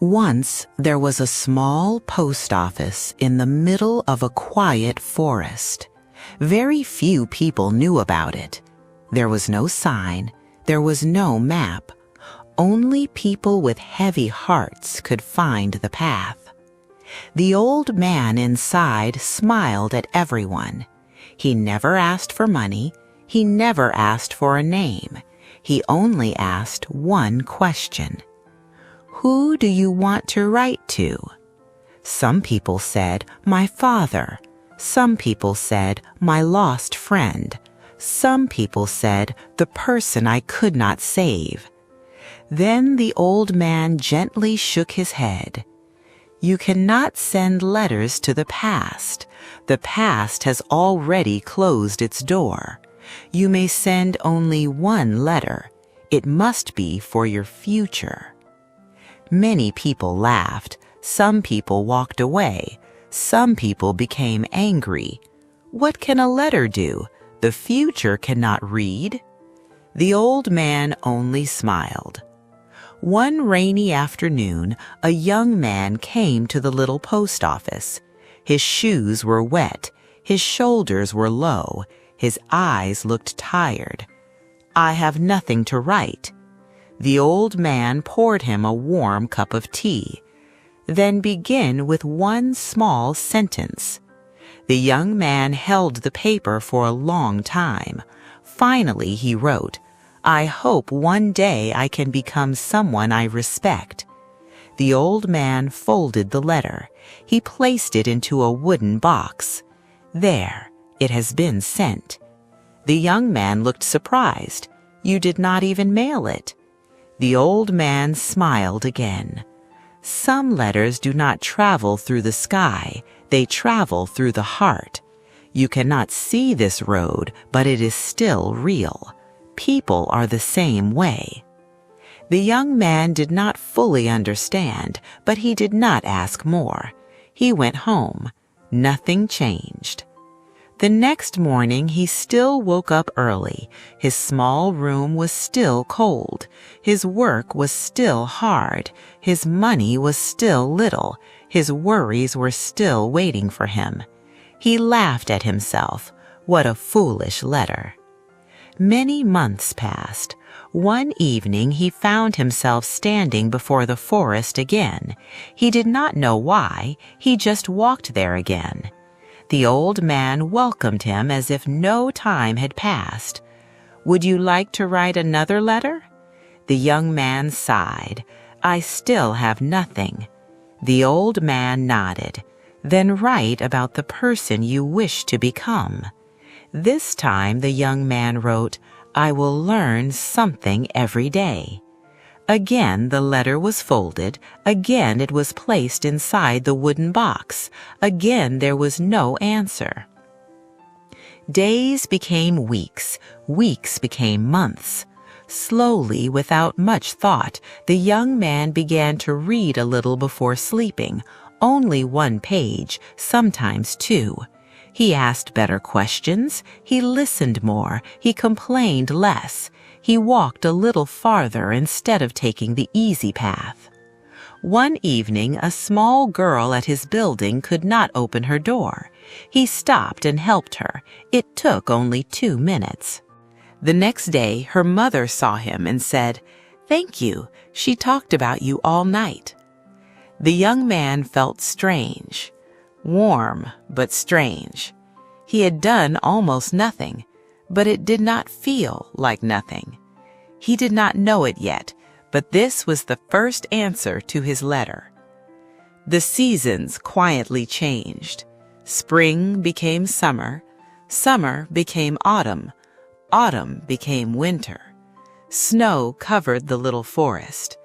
Once there was a small post office in the middle of a quiet forest. Very few people knew about it. There was no sign, there was no map. Only people with heavy hearts could find the path. The old man inside smiled at everyone. He never asked for money, he never asked for a name. He only asked one question. Who do you want to write to? Some people said, my father. Some people said, my lost friend. Some people said, the person I could not save. Then the old man gently shook his head. You cannot send letters to the past. The past has already closed its door. You may send only one letter. It must be for your future. Many people laughed. Some people walked away. Some people became angry. What can a letter do? The future cannot read. The old man only smiled. One rainy afternoon, a young man came to the little post office. His shoes were wet. His shoulders were low. His eyes looked tired. I have nothing to write. The old man poured him a warm cup of tea. Then begin with one small sentence. The young man held the paper for a long time. Finally, he wrote, I hope one day I can become someone I respect. The old man folded the letter. He placed it into a wooden box. There, it has been sent. The young man looked surprised. You did not even mail it. The old man smiled again. Some letters do not travel through the sky. They travel through the heart. You cannot see this road, but it is still real. People are the same way. The young man did not fully understand, but he did not ask more. He went home. Nothing changed. The next morning he still woke up early. His small room was still cold. His work was still hard. His money was still little. His worries were still waiting for him. He laughed at himself. What a foolish letter. Many months passed. One evening he found himself standing before the forest again. He did not know why. He just walked there again. The old man welcomed him as if no time had passed. Would you like to write another letter? The young man sighed. I still have nothing. The old man nodded. Then write about the person you wish to become. This time the young man wrote, I will learn something every day. Again the letter was folded. Again it was placed inside the wooden box. Again there was no answer. Days became weeks. Weeks became months. Slowly, without much thought, the young man began to read a little before sleeping. Only one page, sometimes two. He asked better questions. He listened more. He complained less. He walked a little farther instead of taking the easy path. One evening, a small girl at his building could not open her door. He stopped and helped her. It took only 2 minutes. The next day, her mother saw him and said, Thank you. She talked about you all night. The young man felt strange. Warm, but strange. He had done almost nothing, but it did not feel like nothing. He did not know it yet, but this was the first answer to his letter. The seasons quietly changed. Spring became summer. Summer became autumn. Autumn became winter. Snow covered the little forest.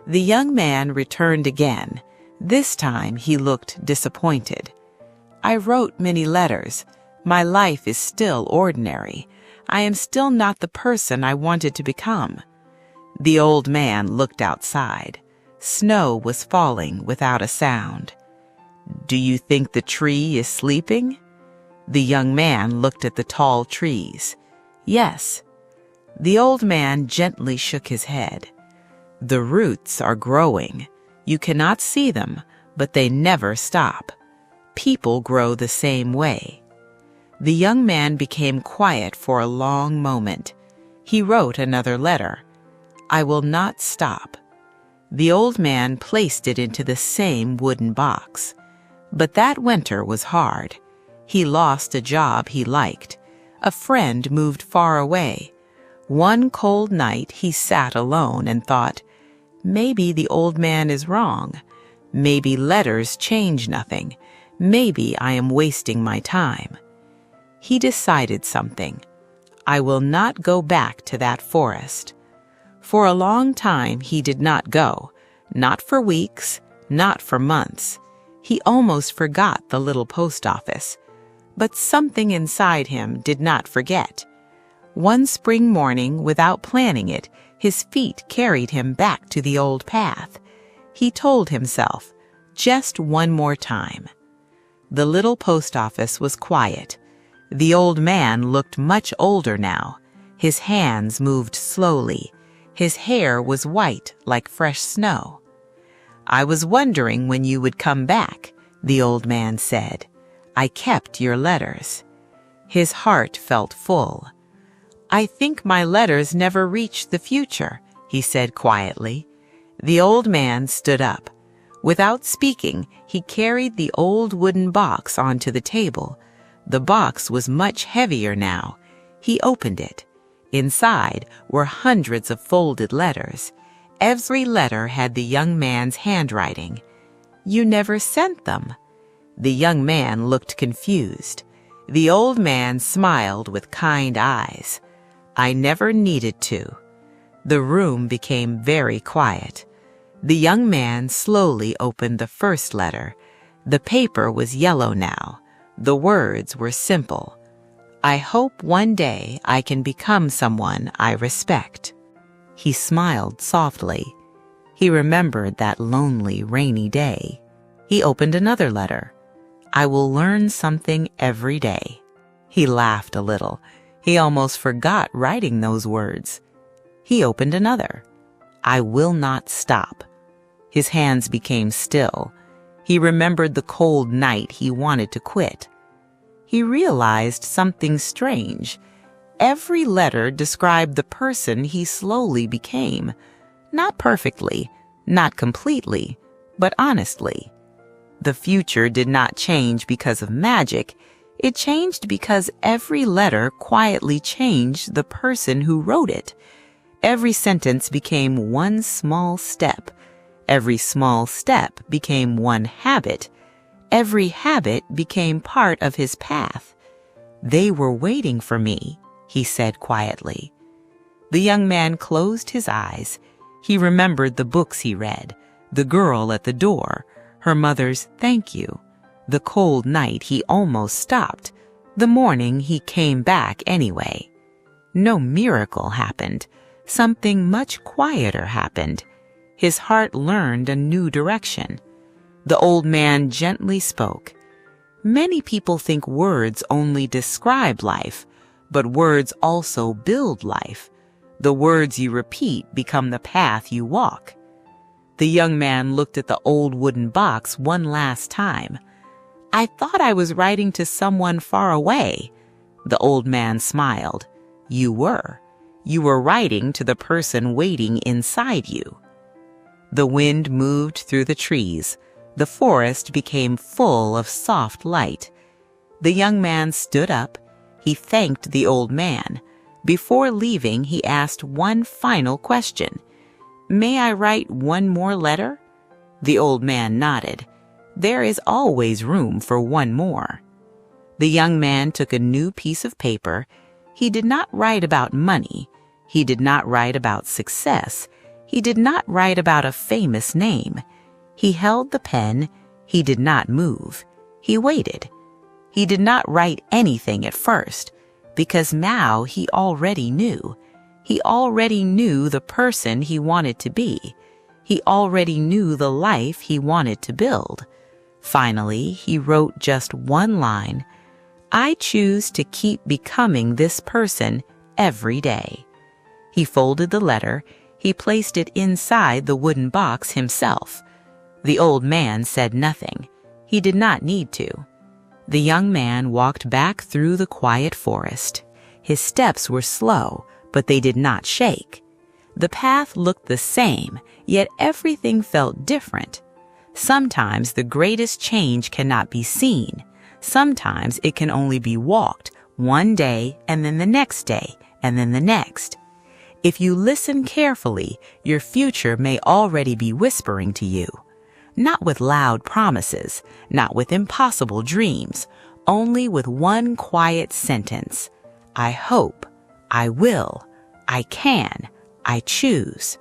The young man returned again. This time he looked disappointed. I wrote many letters. My life is still ordinary. I am still not the person I wanted to become. The old man looked outside. Snow was falling without a sound. Do you think the tree is sleeping? The young man looked at the tall trees. Yes. The old man gently shook his head. The roots are growing. You cannot see them, but they never stop. People grow the same way. The young man became quiet for a long moment. He wrote another letter. I will not stop. The old man placed it into the same wooden box. But that winter was hard. He lost a job he liked. A friend moved far away. One cold night he sat alone and thought, maybe the old man is wrong. Maybe letters change nothing. Maybe I am wasting my time. He decided something. I will not go back to that forest. For a long time he did not go, not for weeks, not for months. He almost forgot the little post office. But something inside him did not forget. One spring morning, without planning it, his feet carried him back to the old path. He told himself, just one more time. The little post office was quiet. The old man looked much older now. His hands moved slowly. His hair was white like fresh snow. I was wondering when you would come back, the old man said. I kept your letters. His heart felt full. I think my letters never reached the future, he said quietly. The old man stood up. Without speaking, he carried the old wooden box onto the table. The box was much heavier now. He opened it. Inside were hundreds of folded letters. Every letter had the young man's handwriting. You never sent them. The young man looked confused. The old man smiled with kind eyes. I never needed to. The room became very quiet. The young man slowly opened the first letter. The paper was yellow now. The words were simple. I hope one day I can become someone I respect. He smiled softly. He remembered that lonely, rainy day. He opened another letter. I will learn something every day. He laughed a little. He almost forgot writing those words. He opened another. I will not stop. His hands became still. He remembered the cold night he wanted to quit. He realized something strange. Every letter described the person he slowly became. Not perfectly, not completely, but honestly. The future did not change because of magic. It changed because every letter quietly changed the person who wrote it. Every sentence became one small step. Every small step became one habit. Every habit became part of his path. They were waiting for me, he said quietly. The young man closed his eyes. He remembered the books he read, the girl at the door, her mother's thank you, the cold night he almost stopped, the morning he came back anyway. No miracle happened. Something much quieter happened. His heart learned a new direction. The old man gently spoke. Many people think words only describe life, but words also build life. The words you repeat become the path you walk. The young man looked at the old wooden box one last time. I thought I was writing to someone far away. The old man smiled. You were. You were writing to the person waiting inside you. The wind moved through the trees. The forest became full of soft light. The young man stood up. He thanked the old man. Before leaving, he asked one final question. May I write one more letter? The old man nodded. There is always room for one more. The young man took a new piece of paper. He did not write about money. He did not write about success. He did not write about a famous name. He held the pen. He did not move. He waited. He did not write anything at first, because now he already knew. He already knew the person he wanted to be. He already knew the life he wanted to build. Finally, he wrote just one line. I choose to keep becoming this person every day. He folded the letter. He placed it inside the wooden box himself. The old man said nothing. He did not need to. The young man walked back through the quiet forest. His steps were slow, but they did not shake. The path looked the same, yet everything felt different. Sometimes the greatest change cannot be seen. Sometimes it can only be walked, one day and then the next day and then the next. If you listen carefully, your future may already be whispering to you. Not with loud promises, not with impossible dreams, only with one quiet sentence. I hope, I will, I can, I choose.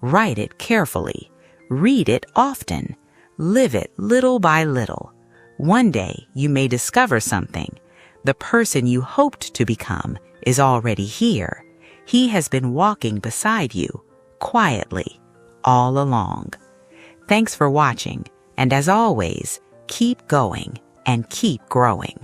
Write it carefully. Read it often. Live it little by little. One day you may discover something. The person you hoped to become is already here. He has been walking beside you, quietly, all along. Thanks for watching, and as always, keep going and keep growing.